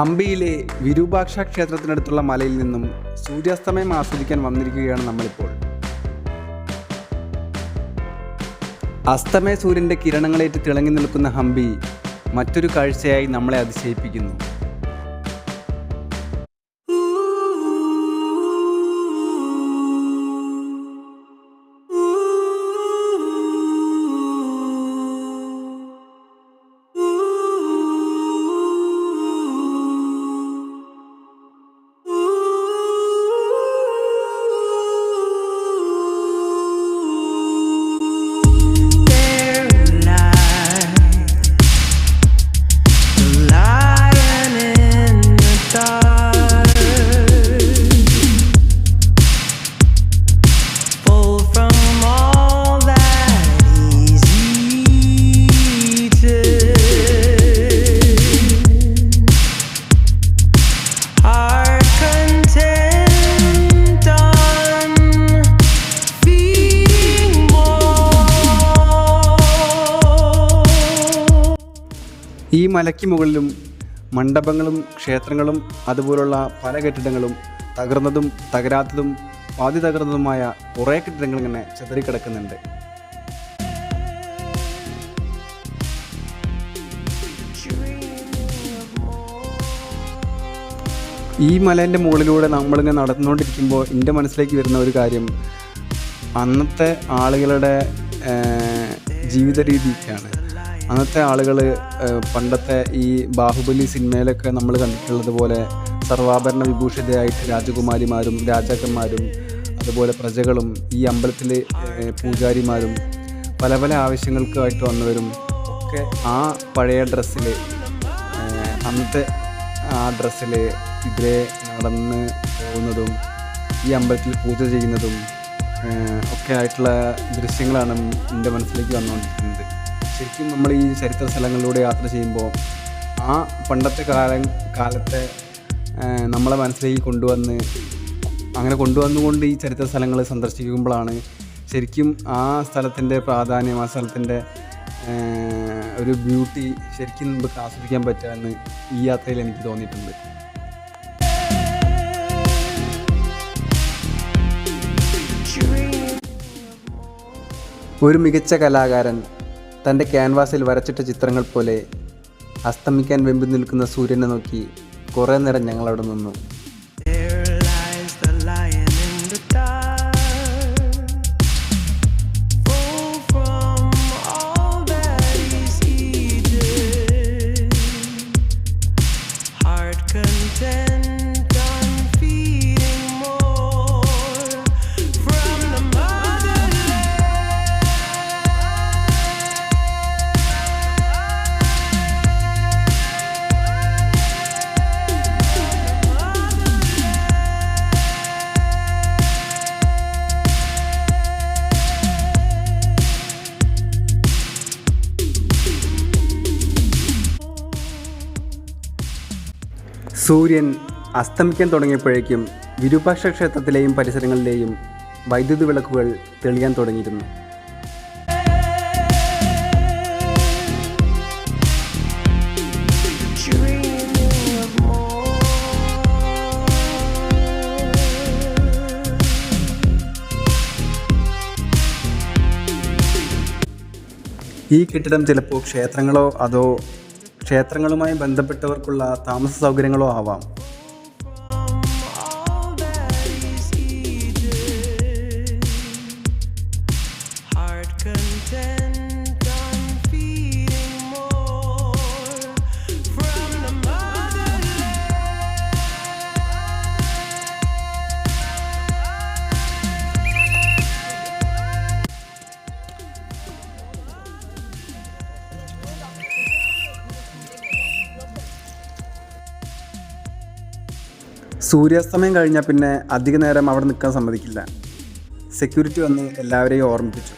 ഹംപിയിലെ വിരൂപാക്ഷ ക്ഷേത്രത്തിനടുത്തുള്ള മലയിൽ നിന്നും സൂര്യാസ്തമയം ആസ്വദിക്കാൻ വന്നിരിക്കുകയാണ് നമ്മളിപ്പോൾ. അസ്തമയ സൂര്യൻ്റെ കിരണങ്ങളേറ്റ് തിളങ്ങി നിൽക്കുന്ന ഹംപി മറ്റൊരു കാഴ്ചയായി നമ്മളെ അതിശയിപ്പിക്കുന്നു. ഈ മലയ്ക്ക് മുകളിലും മണ്ഡപങ്ങളും ക്ഷേത്രങ്ങളും അതുപോലുള്ള പല കെട്ടിടങ്ങളും തകർന്നതും തകരാത്തതും പാതി തകർന്നതുമായ കുറേ കെട്ടിടങ്ങൾ ഇങ്ങനെ ചിതറിക്കിടക്കുന്നുണ്ട്. ഈ മലേൻ്റെ മുകളിലൂടെ നമ്മളിങ്ങനെ നടന്നുകൊണ്ടിരിക്കുമ്പോൾ എൻ്റെ മനസ്സിലേക്ക് വരുന്ന ഒരു കാര്യം അന്നത്തെ ആളുകളുടെ ജീവിത രീതിയൊക്കെയാണ്. അന്നത്തെ ആളുകൾ പണ്ടത്തെ ഈ ബാഹുബലി സിനിമയിലൊക്കെ നമ്മൾ കണ്ടിട്ടുള്ളത് പോലെ സർവാഭരണ വിഭൂഷിതയായിട്ട് രാജകുമാരിമാരും രാജാക്കന്മാരും അതുപോലെ പ്രജകളും ഈ അമ്പലത്തിൽ പൂജാരിമാരും പല പല ആവശ്യങ്ങൾക്കായിട്ട് വന്നവരും ഒക്കെ ആ പഴയ ഡ്രസ്സിൽ അന്നത്തെ ആ ഡ്രസ്സിൽ ഇതിലെ നടന്ന് പോകുന്നതും ഈ അമ്പലത്തിൽ പൂജ ചെയ്യുന്നതും ഒക്കെ ആയിട്ടുള്ള ദൃശ്യങ്ങളാണ് എൻ്റെ മനസ്സിലേക്ക് വന്നുകൊണ്ടിരിക്കുന്നത്. ശരിക്കും നമ്മൾ ഈ ചരിത്ര സ്ഥലങ്ങളിലൂടെ യാത്ര ചെയ്യുമ്പോൾ ആ പണ്ടത്തെ കാലത്തെ നമ്മളെ മനസ്സിലേക്ക് കൊണ്ടുവന്നുകൊണ്ട് ഈ ചരിത്ര സ്ഥലങ്ങൾ സന്ദർശിക്കുമ്പോഴാണ് ശരിക്കും ആ സ്ഥലത്തിൻ്റെ പ്രാധാന്യം, ആ സ്ഥലത്തിൻ്റെ ഒരു ബ്യൂട്ടി ശരിക്കും നമുക്ക് ആസ്വദിക്കാൻ പറ്റുമെന്ന് ഈ യാത്രയിൽ എനിക്ക് തോന്നിയിട്ടുണ്ട്. ഒരു മികച്ച കലാകാരൻ തൻ്റെ ക്യാൻവാസിൽ വരച്ചിട്ട ചിത്രങ്ങൾ പോലെ അസ്തമിക്കാൻ വെമ്പി നിൽക്കുന്ന സൂര്യനെ നോക്കി കുറേ നേരം ഞങ്ങളവിടെ നിന്നു. സൂര്യൻ അസ്തമിക്കാൻ തുടങ്ങിയപ്പോഴേക്കും വിരൂപാക്ഷ ക്ഷേത്രത്തിലെയും പരിസരങ്ങളിലെയും വൈദ്യുതി വിളക്കുകൾ തെളിയാൻ തുടങ്ങിയിരുന്നു. ഈ കെട്ടിടം ചിലപ്പോൾ ക്ഷേത്രങ്ങളോ അതോ ക്ഷേത്രങ്ങളുമായി ബന്ധപ്പെട്ടവർക്കുള്ള താമസ സൗകര്യങ്ങളോ ആവാം. സൂര്യാസ്തമയം കഴിഞ്ഞാൽ പിന്നെ അധിക നേരം അവിടെ നിൽക്കാൻ സമ്മതിക്കില്ല. സെക്യൂരിറ്റി വന്ന് എല്ലാവരെയും ഓർമ്മിപ്പിച്ചു.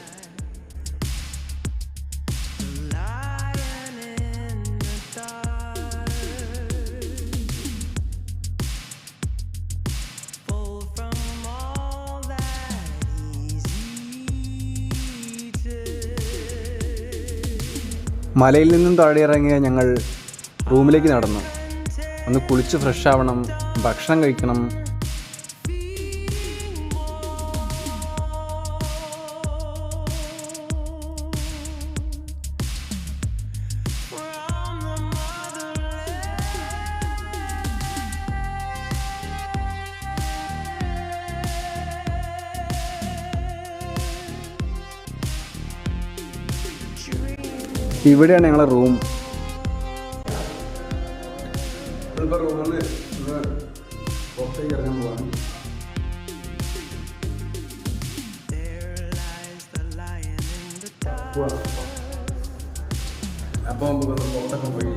മലയിൽ നിന്നും താഴെ ഇറങ്ങിയ ഞങ്ങൾ റൂമിലേക്ക് നടന്നു. ഒന്ന് കുളിച്ച് ഫ്രഷ് ആവണം, ഭക്ഷണം കഴിക്കണം. ഇവിടെയാണ് ഞങ്ങളെ റൂം. റൂമിൽ പുറത്തേക്ക് ഇറങ്ങാൻ പോവാണ്. അപ്പോൾ പുറത്തൊക്കെ പോയി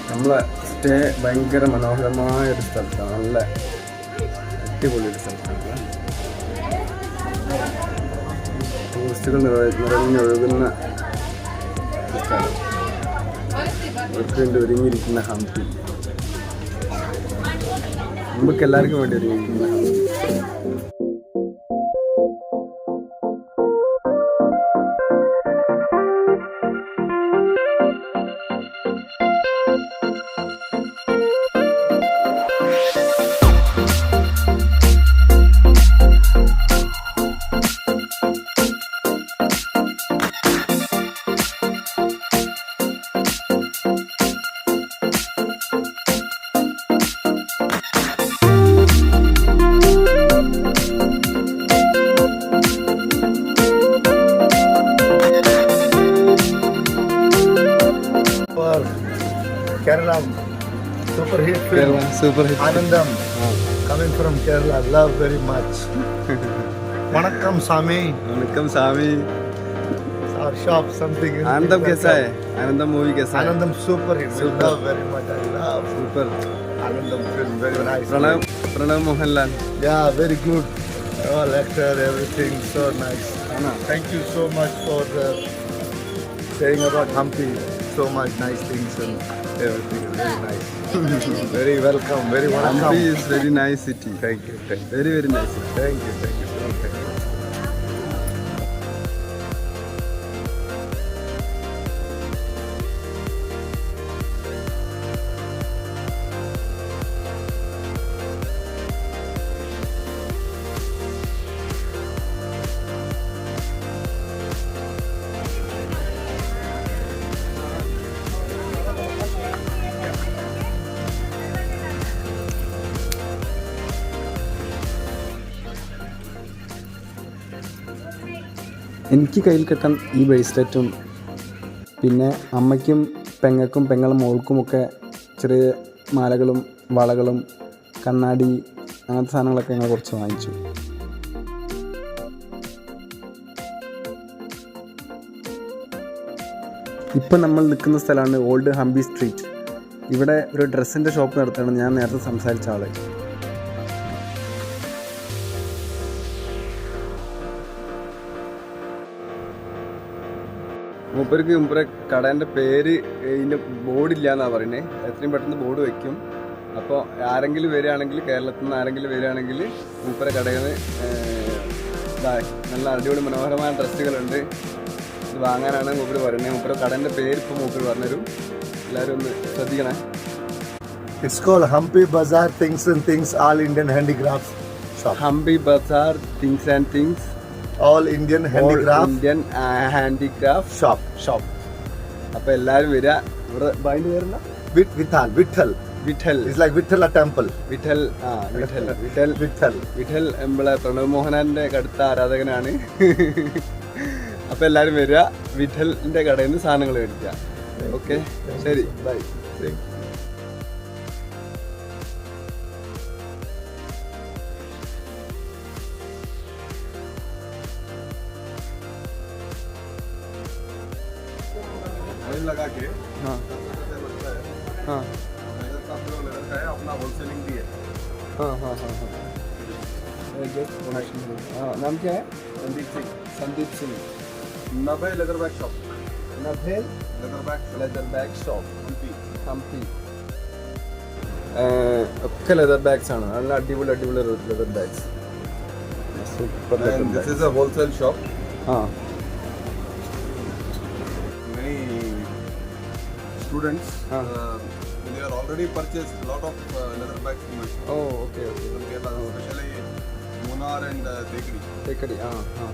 നമ്മളെ സ്റ്റേ ഭയങ്കര മനോഹരമായ ഒരു സ്ഥലത്താണ്, നല്ല അടിപൊളി ഒരു സ്ഥലത്താണ്. ടൂറിസ്റ്റുകൾ നിറഞ്ഞൊഴുകുന്ന ഒരു സ്ഥലം. അവർക്ക് വേണ്ടി ഒരുങ്ങിയിരിക്കുന്ന ഹംപി, നമുക്ക് എല്ലാവർക്കും വേണ്ടി ഒരുങ്ങിയിരിക്കുന്ന Hampi. Kerala, super hit film. Kerala, super hit. Anandam, coming from Kerala, love very much. Vanakkam Sami. Vanakkam Sami. Our shop, something. Anandam कैसा है? Anandam movie कैसा है? Anandam super hit. Super. Love very much. I love. Super. Anandam film, very nice. Pranav Mohanlal. Yeah, very good. All actor, everything, so nice. Thank you so much for saying about Hampi. So much nice things and everything is very nice. Very welcome, very welcome. Hampi is very nice city. Thank you. Very very nice city. Thank you. Thank you. എനിക്ക് കയ്യിൽ കിട്ടാൻ ഈ ബ്രേസ്ലെറ്റും പിന്നെ അമ്മയ്ക്കും പെങ്ങൾക്കും പെങ്ങളും മോൾക്കുമൊക്കെ ചെറിയ മാലകളും വളകളും കണ്ണാടി അങ്ങനത്തെ സാധനങ്ങളൊക്കെ ഞങ്ങൾ കുറച്ച് വാങ്ങിച്ചു. ഇപ്പം നമ്മൾ നിൽക്കുന്ന സ്ഥലമാണ് ഓൾഡ് ഹംപി സ്ട്രീറ്റ്. ഇവിടെ ഒരു ഡ്രസ്സിൻ്റെ ഷോപ്പ് നടത്തുകയാണ് ഞാൻ നേരത്തെ സംസാരിച്ച ആൾ. മൂപ്പരെ കടേൻ്റെ പേര് ഇതിൻ്റെ ബോർഡില്ല എന്നാണ് പറയുന്നത്. എത്രയും പെട്ടെന്ന് ബോർഡ് വയ്ക്കും. അപ്പോൾ ആരെങ്കിലും വരികയാണെങ്കിൽ, കേരളത്തിൽ നിന്ന് ആരെങ്കിലും വരികയാണെങ്കിൽ മൂപ്പരെ കടയിൽ നിന്ന് നല്ല അടിപൊളി മനോഹരമായ ഡ്രസ്സുകളുണ്ട്, ഇത് വാങ്ങാനാണ് മൂപ്പര് പറയുന്നത്. മൂപ്പര് കടേൻ്റെ പേര് ഇപ്പോൾ മൂപ്പര് പറഞ്ഞുതരും. എല്ലാവരും ഒന്ന് ശ്രദ്ധിക്കണേ. It's called Hampi Bazaar Things and Things, All Indian Handicrafts Shop. Hampi Bazaar Things and Things, All Indian Handicraft Indian Handicraft Shop. അപ്പോൾ എല്ലാവരും വരിക. ഇവിടെ അതിൻ്റെ പേരുന്ന Vittal. It's like Vittala temple. വിഠൽ നമ്മളെ പ്രണവ് മോഹനാന്റെ കടുത്ത ആരാധകനാണ്. അപ്പോൾ എല്ലാവരും വരിക, വിഠലിൻ്റെ കടയിൽ നിന്ന് സാധനങ്ങൾ മേടിക്കുക. ഓക്കെ, ശരി, ബൈ. लगा के हाँ हाँ अपना होलसेलिंग भी है. हाँ. नाम क्या है? Sandeep Singh. Nabhe leather bag shop. Nabhe leather bag shop, Hampi. ഒക്കെ ലെതർ ബാഗ്സ് ആണ്. നല്ല അടിപൊളി അടിപൊളി leather bags. Super leather And this bags. is a wholesale shop. ആ Many students, Ah. they are already purchased a lot of leather bags from my shop. Oh okay okay. From Kerala, especially Munnar and Dekri. Thekkady ആ ആ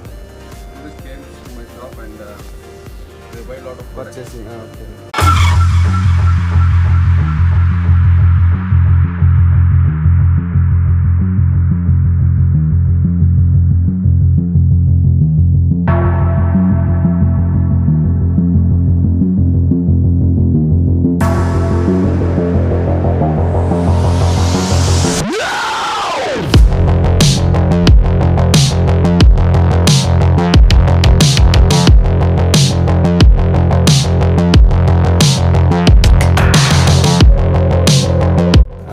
Tourists came to my shop and they buy a lot of products. Purchasing ആ okay.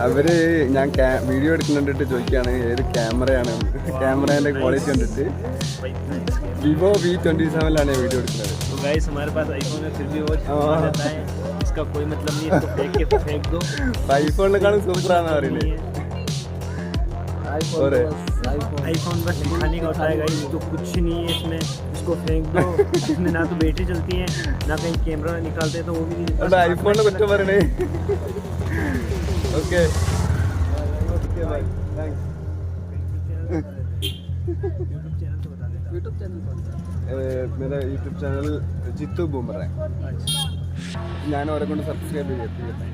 അവര് ഞാൻ video എടുക്കുന്നുണ്ടിട്ട് ചോദിക്കുകയാണ് ഏത് ക്യാമറയാണ്, ക്യാമറേൻ്റെ quality കണ്ടിട്ട്. Vivo V27 video എടുക്കുന്നത്. तो गाइस हमारे पास आईफोन है फिर भी वो जाता है, इसका कोई मतलब नहीं, इसको फेंक के फेंक दो. ഐഫോണിനെക്കാളും സൂപ്പറാണെന്ന് പറയുന്നത്. आईफोन बस दिखाने का होता है गाइस, तो कुछ नहीं है इसमें, इसको फेंक दो. इसमें ना तो बैटरी चलती है ना कहीं कैमरा निकालते हैं, तो वो भी नहीं. അവിടെ ഐഫോണിനെ കുറ്റം പറയണേ. ഓക്കെ यूट्यूब चैनल कौन सा? मेरा यूट्यूब चैनल जितू बूमर है. ഞാൻ അവരെ കൊണ്ട് സബ്സ്ക്രൈബ് ചെയ്തിട്ടുണ്ട്.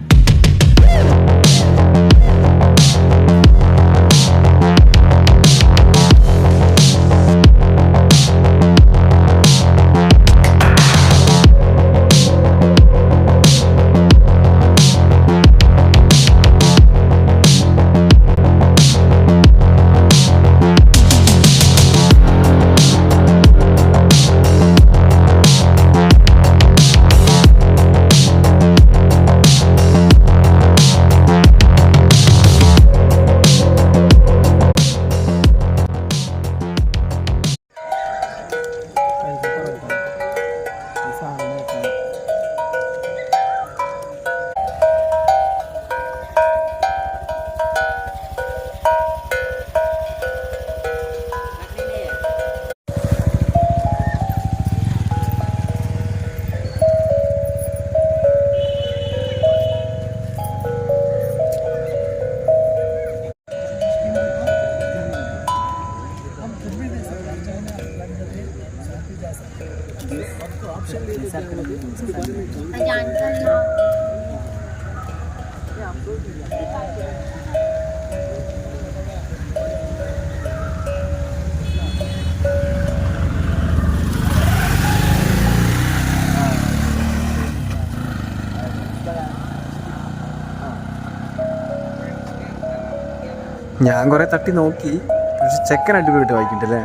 ഞാൻ കുറെ തട്ടി നോക്കി, പക്ഷെ ചെക്കൻ അടിപൊളിയായിട്ട് വായിക്കണ്ടല്ലേ.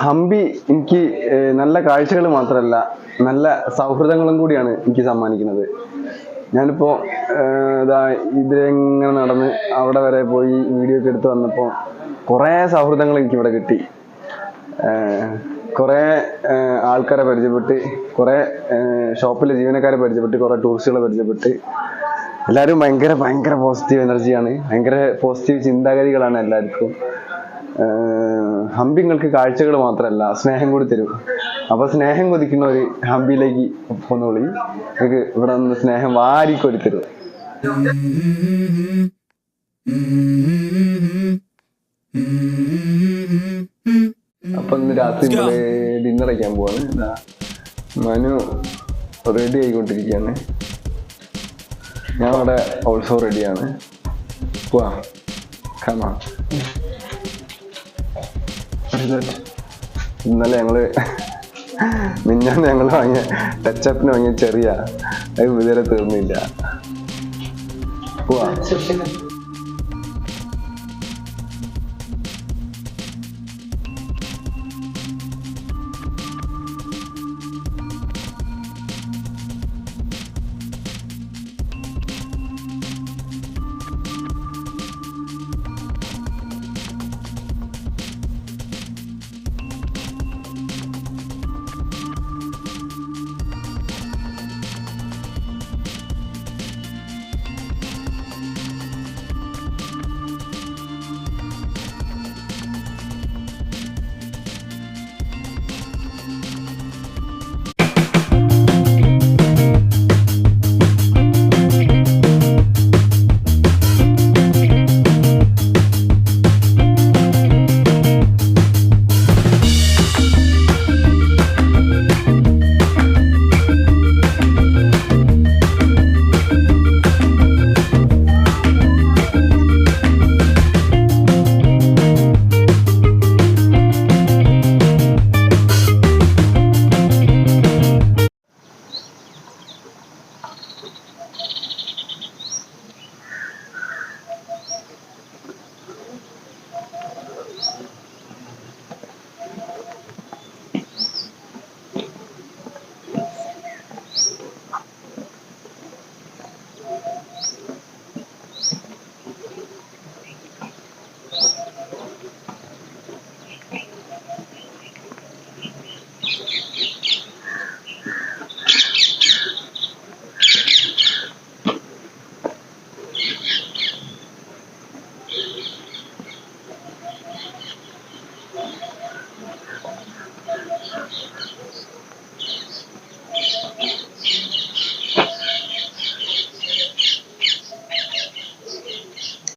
ഹംപി എനിക്ക് നല്ല കാഴ്ചകൾ മാത്രമല്ല നല്ല സൗഹൃദങ്ങളും കൂടിയാണ് എനിക്ക് സമ്മാനിക്കുന്നത്. ഞാനിപ്പോൾ ഇതാ ഇതിലെങ്ങനെ നടന്ന് അവിടെ വരെ പോയി വീഡിയോ ഒക്കെ എടുത്ത് വന്നപ്പോൾ കുറേ സൗഹൃദങ്ങൾ എനിക്കിവിടെ കിട്ടി. കുറേ ആൾക്കാരെ പരിചയപ്പെട്ട്, കുറേ ഷോപ്പിലെ ജീവനക്കാരെ പരിചയപ്പെട്ട്, കുറേ ടൂറിസ്റ്റുകളെ പരിചയപ്പെട്ട്. എല്ലാവരും ഭയങ്കര പോസിറ്റീവ് എനർജിയാണ്, ഭയങ്കര പോസിറ്റീവ് ചിന്താഗതികളാണ് എല്ലാവർക്കും. ഹംപി നിങ്ങൾക്ക് കാഴ്ചകൾ മാത്രമല്ല സ്നേഹം കൂടി തരും. അപ്പോൾ സ്നേഹം കൊതിക്കുന്നവർ ഹംപിയിലേക്ക് പോന്നോളി, നിങ്ങൾക്ക് ഇവിടെ നിന്ന് സ്നേഹം വാരിക്കൊടി തരും. അപ്പൊ ഇന്ന് രാത്രി നമ്മള് ഡിന്നർ കഴിക്കാൻ പോവാണ്. മനു റെഡി ആയിക്കൊണ്ടിരിക്കുകയാണ്, ഞാൻ അവിടെ ഓൾസോ റെഡിയാണ്. പോവാ കാണാം. ഇന്നലെ ഞങ്ങള് മിഞ്ഞാന്ന് ഞങ്ങൾ വാങ്ങിയ ടച്ചപ്പിന് വാങ്ങിയ ചെറിയ അത് ഇതുവരെ തീർന്നില്ല. പോവാ.